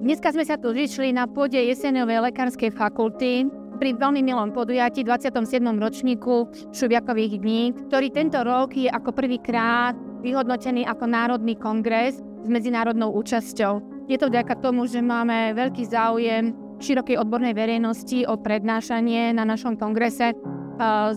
Dneska sme sa tu zišli na pôde Jeseňovej lekárskej fakulty pri veľmi milom podujatí 27. ročníku Šubiakových dní, ktorý tento rok je ako prvýkrát vyhodnotený ako národný kongres s medzinárodnou účasťou. Je to vďaka tomu, že máme veľký záujem širokej odbornej verejnosti o prednášanie na našom kongrese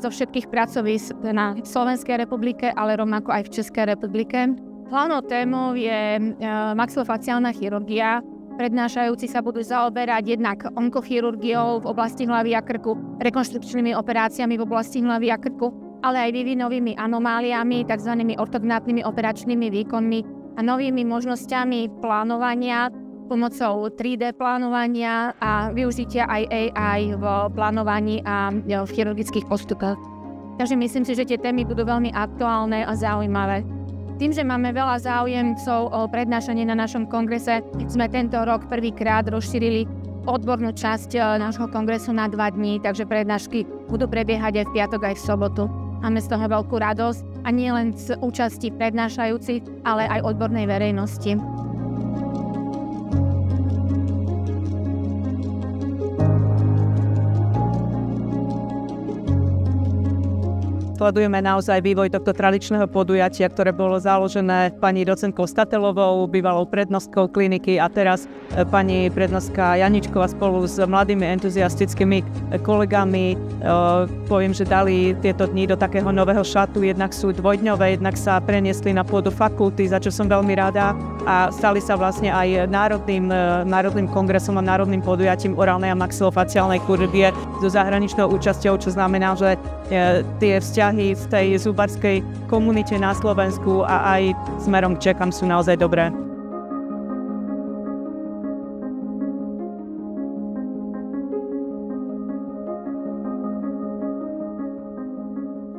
zo všetkých pracovísk na Slovenskej republike, ale rovnako aj v Českej republike. Hlavnou témou je maxilofaciálna chirurgia. Prednášajúci sa budú zaoberať jednak onkochirurgiou v oblasti hlavy a krku, rekonštrukčnými operáciami v oblasti hlavy a krku, ale aj vývinovými anomáliami, tzv. Ortognátnymi operačnými výkonmi a novými možnosťami plánovania pomocou 3D plánovania a využitia aj AI v plánovaní a v chirurgických postupoch. Takže myslím si, že tie témy budú veľmi aktuálne a zaujímavé. Tým, že máme veľa záujemcov o prednášanie na našom kongrese, sme tento rok prvýkrát rozšírili odbornú časť nášho kongresu na 2 dní, takže prednášky budú prebiehať aj v piatok, aj v sobotu. Máme z toho veľkú radosť a nie len z účasti prednášajúcich, ale aj odbornej verejnosti. Sledujeme naozaj vývoj tohto tradičného podujatia, ktoré bolo založené pani docentkou Statelovou, bývalou prednostkou kliniky a teraz pani prednostka Janičková spolu s mladými entuziastickými kolegami poviem, že dali tieto dni do takého nového šatu. Jednak sú dvojdňové, jednak sa preniesli na pôdu fakulty, za čo som veľmi rada a stali sa vlastne aj národným kongresom a národným podujatím orálnej a maxilofaciálnej chirurgie so zahraničnou účasťou, čo znamená, že tie vzťahy v tej zubarskej komunite na Slovensku a aj smerom k Čechám sú naozaj dobré.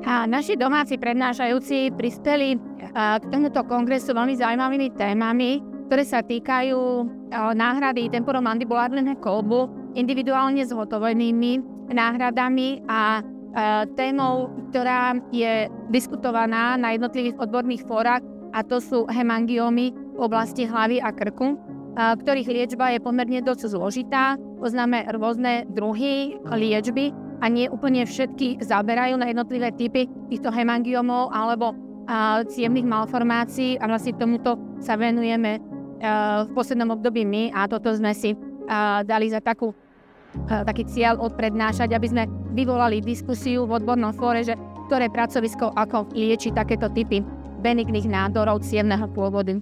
A naši domáci prednášajúci prispeli k tomuto kongresu veľmi zaujímavými témami, ktoré sa týkajú náhrady temporomandibulárneho kolbu, individuálne zhotovenými náhradami a témou, ktorá je diskutovaná na jednotlivých odborných fórach, a to sú hemangiomy v oblasti hlavy a krku, ktorých liečba je pomerne dosť zložitá. Poznáme rôzne druhy liečby a nie úplne všetky zaberajú na jednotlivé typy týchto hemangiomov alebo cievnych malformácií a vlastne tomuto sa venujeme v poslednom období my a toto sme si dali za taký cieľ odprednášať, aby sme vyvolali diskusiu v odbornom fóre, že ktoré pracovisko ako lieči takéto typy benigných nádorov cievneho pôvodu.